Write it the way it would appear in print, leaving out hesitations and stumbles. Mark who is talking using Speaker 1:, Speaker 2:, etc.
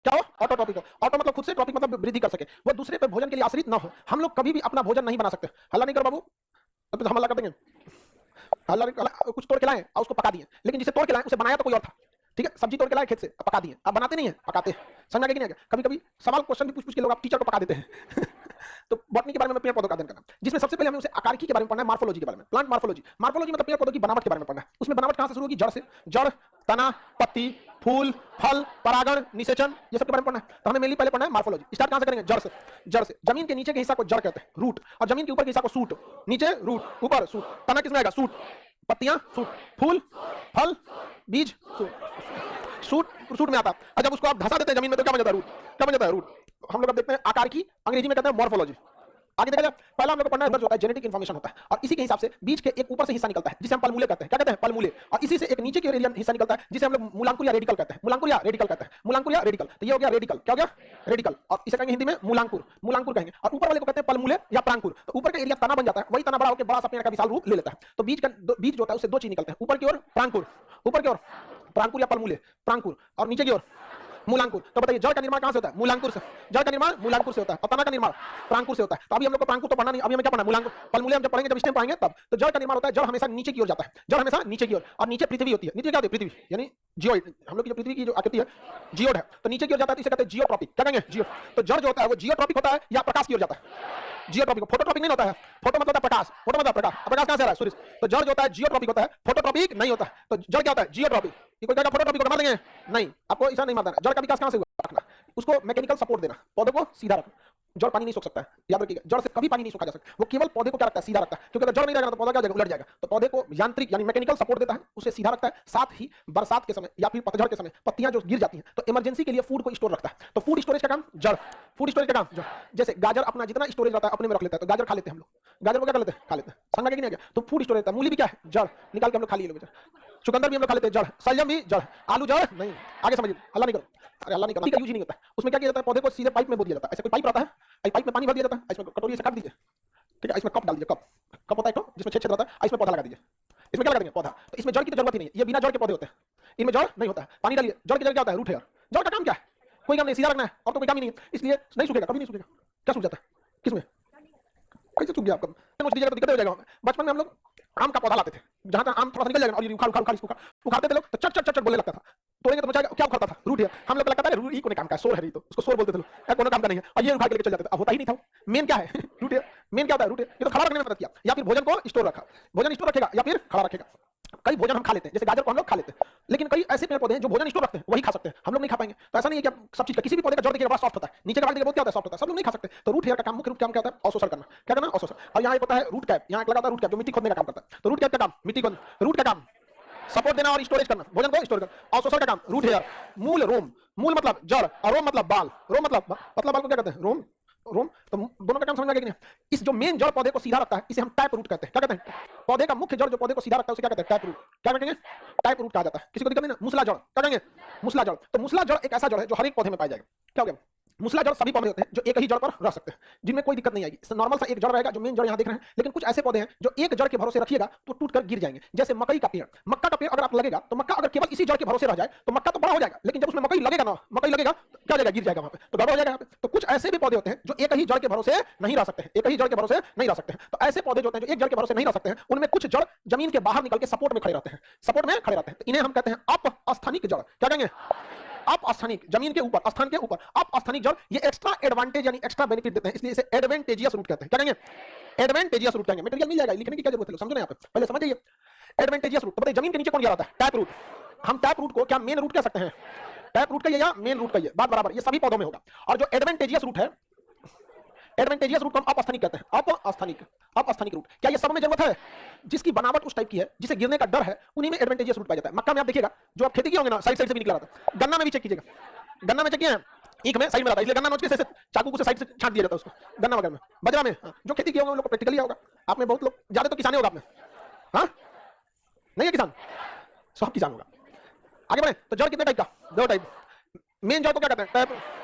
Speaker 1: क्या हो? ऑटोट्रॉपिक हो। ऑटो मतलब खुद से, ट्रॉपिक मतलब वृद्धि कर सके, वो दूसरे पे भोजन के लिए आश्रित ना हो। हम लोग कभी भी अपना भोजन नहीं बना सकते। हल्ला नहीं करो बाबू, तो हम हल्ला कर देंगे। कुछ तोड़ के लाए और उसको पका दिए, लेकिन जिसे तोड़ के लाए उसे बनाया तो कोई और था। ठीक है, सब्जी तोड़ के लाए खेत से, पका दिए, अब बनाते नहीं है, पकाते हैं। समझ आ गया कि नहीं आ गया? कभी कभी सवाल क्वेश्चन भी पूछ पूछ के लोग आप टीचर को पका देते हैं। तो बॉटनी के बारे में पेड़ पौधों का अध्ययन करना, जिसमें सबसे पहले हमें उसे आकारिकी के बारे में पढ़ना है, मार्फोलॉजी के बारे में, प्लांट मार्फोलॉजी। मार्फोलॉजी मतलब पेड़ पौधों की बनावट के बारे में पढ़ना है। उसमें बनावट कहां से शुरू होगी? जड़ से। जड़, तना, पत्ती, फूल, फल, परागण, निषेचन, ये सब के बारे में पढ़ना है। तो हमें मेनली पहले पढ़ना है मार्फोलॉजी। स्टार्ट कहां से करेंगे? जड़ से। जड़ से। जमीन के नीचे के हिस्सा को जड़ कहते हैं, रूट, और जमीन के ऊपर के हिस्सा को सूट। नीचे रूट, ऊपर सूट। तना किसमें आएगा? सूट। पत्तियां सूट, फूल, फल, बीज सूट। सूट सूट में आता है। जब उसको आप धंसा देते हैं जमीन में तो क्या बन जाता है? रूट। क्या बन जाता है? रूट। हम लोग अब देखते हैं आकार की, अंग्रेजी में कहते हैं मॉर्फोलॉजी। आगे देखा जाए, पहला हम लोग को पढ़ना है जो होता है जेनेटिक इन्फॉर्मेशन होता है, और इसी के हिसाब से बीज के एक ऊपर से हिस्सा निकलता है जिसे हम पलमूले कहते हैं। क्या कहते हैं? पलमूले। और इसी से एक नीचे के हिस्सा निकलता है जिसे हम लोग मूलांकुर या रेडिकल कहते हैं। मूलांकुर या रेडिकल कहते हैं। मूलांकुर या रेडिकल, तो ये हो गया रेडिकल। क्या हो गया? रेडिकल। और इसे कहेंगे हिंदी में मूलांकुर। मूलांकुर कहेंगे। और ऊपर वाले को कहते हैं पलमूले या प्रांकुर। तो ऊपर का एरिया तना बन जाता है, वही तना बड़ा होकर बड़ा सा पेड़ का विशाल रूप ले लेता है। तो बीज जो होता है उससे दो चीज निकलते हैं, ऊपर की ओर प्रांकुर, ऊपर की ओर प्रांकुर या पलमूले, प्रांकुर, और नीचे की ओर मूलांकुर। तो बताइए जड़ का निर्माण कहां से होता है? मूलांकुर से। जड़ का निर्माण मूलांकुर से होता है, और तना का निर्माण प्रांकुर से होता है। तो अभी हम लोग को प्रांकुर तो पढ़ना नहीं, अभी हमें क्या पढ़ना है? मूलांकुर। पलमूले हम जब पढ़ेंगे, जब स्टेम पढ़ेंगे तब। तो जड़ का निर्माण होता है, जड़ हमेशा नीचे की ओर जाता है, जड़ हमेशा नीचे की ओर, और नीचे पृथ्वी होती है। नीचे क्या होती है? पृथ्वी, यानी जियोइड। हम लोग की जो पृथ्वी की जो आकृति है जियोड है, तो नीचे की ओर जाता है, तो इसे कहते हैं जियोट्रॉपिक। क्या कहेंगे? जियो। तो जड़ जो होता है वो जियोट्रॉपिक होता है या प्रकाश की ओर जाता है? जियोट्रॉपिक। फोटोट्रॉपिक नहीं होता है। फोटो मतलब प्रकाश, फोटो मतलब प्रकाश, प्रकाश कहां से आ रहा है? सूर्य। तो जड़ जो होता है जियोट्रॉपिक होता है, फोटोट्रॉपिक नहीं होता है। तो जड़ क्या होता है? जियोट्रॉपिक। ये कोई कहेगा फोटोट्रॉपिक को मार देंगे? नहीं, आपको ऐसा नहीं मारना है। जड़ का विकास कहां से हुआ? रखना उसको मैकेनिकल सपोर्ट देना, पौधे को सीधा रखना। जड़ पानी नहीं सोख सकता है, याद रखिएगा। जड़ से कभी पानी नहीं सोखा जा सकता, वो केवल पौधे को क्या रखता है? सीधा रखता है। क्योंकि अगर जड़ नहीं रहेगा तो पौधा क्या हो जाएगा? उलट जाएगा। तो पौधे को यांत्रिक यानी मैकेनिकल सपोर्ट देता है, उसे सीधा रखता है। साथ ही बरसात के समय या फिर पतझड़ के समय पत्तियां जो गिर जाती हैं, तो इमरजेंसी के लिए फूड को स्टोर रखता है। तो फूड स्टोरेज का काम जड़। फूड स्टोरेज का काम जड़। जैसे गाजर अपना जितना स्टोरेज रहता है अपने में रख लेता है, तो गाजर खा लेते हैं हम लोग। गाजर को क्या कर लेते हैं? खा लेते हैं। समझ में नहीं आ गया? तो फूड स्टोरेज रहता है। मूली भी क्या है? जड़। निकाल के हम लोग खा लिए। चुकंदर भी हम लोग खा लेते हैं, जड़। सलजम भी जड़। आलू जड़ नहीं। आगे समझिए, हल्ला नहीं करो। अरे हल्ला नहीं करना, यूज ही नहीं होता है। उसमें क्या किया जाता है? पौधे को सीधे पाइप में बो दिया जाता है। ऐसे कोई पाइप रहता है, पाइप में पानी भर दिया जाता है, इसमें कटोरी से काट दीजिए, ठीक है, इसमें कप डाल दीजिए। कप कप होता है तो जिसमें छेद छेद रहता है, इसमें पौधा लगा दीजिए। इसमें क्या लगा देंगे? पौधा। तो इसमें जड़ की तो जरूरत ही नहीं है, ये बिना जड़ के पौधे होते हैं, इनमें जड़ नहीं होता है। पानी डालिए, जड़ की जगह क्या होता है? Root hair. जड़ का काम क्या है? कोई काम नहीं, सीधा रखना है, और तो कोई काम ही नहीं है, इसलिए नहीं सूखेगा, कभी नहीं सूखेगा। क्या सूख जाता है? किसमें? कैसे सूख गया आपका? नोच दीजिएगा तो दिक्कत हो जाएगा। बचपन में हम लोग आम का पौधा लाते थे, जहां तक आम थोड़ा सा निकल जाएगा और ये उखाड़ उखाड़ उखाड़ इसको उखाड़ते थे लोग, तो चट चट चट चट बोलने लगता था। तोड़ेंगे तो मचाएगा, क्या उखाड़ता था? रूट है। हम लोग को लगता था रूट ही कोने काम का है, सोर है, तो उसको सोर बोलते थे लोग, कोनो काम का नहीं है, और ये उखाड़ के लेके चल जाते थे। अब होता ही नहीं था। मेन क्या है? रूट है। मेन क्या होता है? रूट है। ये तो खड़ा रखने में मदद किया, या फिर भोजन को स्टोर रखा। भोजन स्टोर रखेगा या फिर खड़ा रखेगा। कई भोजन हम खा लेते हैं, जैसे गाजर को हम लोग खा लेते हैं, लेकिन कई ऐसे पेड़ पौधे हैं जो भोजन स्टोर रखते हैं, वही खा सकते हैं, हम लोग नहीं खा पाएंगे। तो ऐसा नहीं है कि आप सब चीज का, किसी भी पौधे का जड़ देखिएगा बड़ा सॉफ्ट होता है, नीचे का भाग देखिएगा बहुत क्या होता है? सॉफ्ट होता है, सब लोग नहीं खा सकते। तो रूट हेयर का काम मुख्य रूप क्या होता है? अवशोषण करना। क्या करना? अवशोषण। और यहाँ एक होता है रूट कैप, यहाँ एक लगा होता है रूट कैप जो मिट्टी खोदने का काम करता है। तो रूट कैप का काम मिट्टी खोद, रूट का काम सपोर्ट देना और स्टोरेज करना, भोजन को स्टोर करना। अवशोषण का काम रूट हेयर। मूल रोम, मूल मतलब जड़, और रोम मतलब बाल। रोम मतलब बाल को क्या कहते हैं? रोम। रोम। तो दोनों का काम समझ में आ गया कि नहीं? इस जो मेन जड़ पौधे को सीधा रखता है, इसे हम टैप रूट कहते हैं। क्या कहते हैं? पौधे का मुख्य जड़ जो पौधे को सीधा रखता है उसे क्या कहते हैं? Tap root. क्या कहेंगे? टैप रूट कहा जाता है। किसी को दिक्कत नहीं ना? मूसला जड़। क्या कहेंगे? मूसला जड़। तो मूसला जड़ एक ऐसा जड़ है जो हर एक पौधे में पाया जाएगा। क्या हो गया? मूसला जड़ सभी पौधे होते हैं जो एक ही जड़ पर रह सकते हैं, जिनमें कोई दिक्कत नहीं आएगी। नॉर्मल सा एक जड़ रहेगा जो मेन जड़ यहाँ देख रहे हैं, लेकिन कुछ ऐसे पौधे हैं जो एक जड़ के भरोसे रखिएगा तो टूटकर गिर जाएंगे। जैसे मकई का पेड़, मक्का का पेड़ अगर आप लगेगा तो मक्का अगर केवल इसी जड़ के भरोसे रह जाए तो मक्का तो बड़ा हो जाएगा, लेकिन जब उसमें मकई लगेगा ना, मकई लगेगा तो क्या हो जाएगा? गिर जाएगा वहां पे, तो गड़बड़ हो जाएगा यहाँ पे। तो कुछ ऐसे भी पौधे होते हैं जो एक ही जड़ के भरोसे नहीं रह सकते हैं, एक ही जड़ के भरोसे नहीं रह सकते हैं। तो ऐसे पौधे जो होते हैं जो एक जड़ के भरोसे नहीं रह सकते हैं, उनमें कुछ जड़ जमीन के बाहर निकल के सपोर्ट में खड़े रहते हैं, सपोर्ट में खड़े रहते हैं। तो इन्हें हम कहते हैं अपस्थानिक जड़। क्या कहेंगे? अपस्थानिक, जमीन के ऊपर, स्थान के ऊपर अपस्थानिक जड़। ये एक्स्ट्रा एडवांटेज यानी एक्स्ट्रा बेनिफिट देते हैं, इसलिए इसे एडवांटेजियस रूट कहते हैं। क्या कहेंगे? एडवांटेजियस रूट कहेंगे। मटेरियल मिल जाएगा, लिखने की क्या जरूरत है? समझो ना यहाँ पे, पहले समझ जाइए। Advantageous root. तो बताइए जमीन के नीचे कौन गया रहता है? Tap root. हम टैप रूट को क्या मेन रूट कह सकते हैं? टैप रूट कहिए या मेन रूट कहिए, बात बराबर, ये सभी पौधों में होगा। और जो एडवांटेजियस रूट है, एडवांटेजियस रूट को हम अपस्थानिक कहते हैं। अपस्थानिक रूट। क्या ये सब में जरूरत है? जिसकी बनावट उस टाइप की है, जिसे गिरने का डर है, उन्हीं में एडवांटेजियस रूट पाया जाता है। मक्का में आप देखिएगा, जो आप खेती किए होंगे ना, साइड साइड से भी निकला रहता है। गन्ना में भी चेक कीजिएगा, गन्ना में चेक किया है, ईख में साइड में रहता है, इसलिए गन्ना नोच के से चाकू से साइड से छांट दिया जाता है उसको। गन्ना वगैरह में, बजरा में, जो खेती किए होंगे उन लोग को प्रैक्टिकली होगा। आपने बहुत लोग, ज्यादा तो किसान होगा आपने, हाँ नहीं है किसान, सब किसान होगा। आगे बढ़े तो जड़ कितने टाइप का? दो टाइप। मेन जड़ को क्या कहते हैं? टैप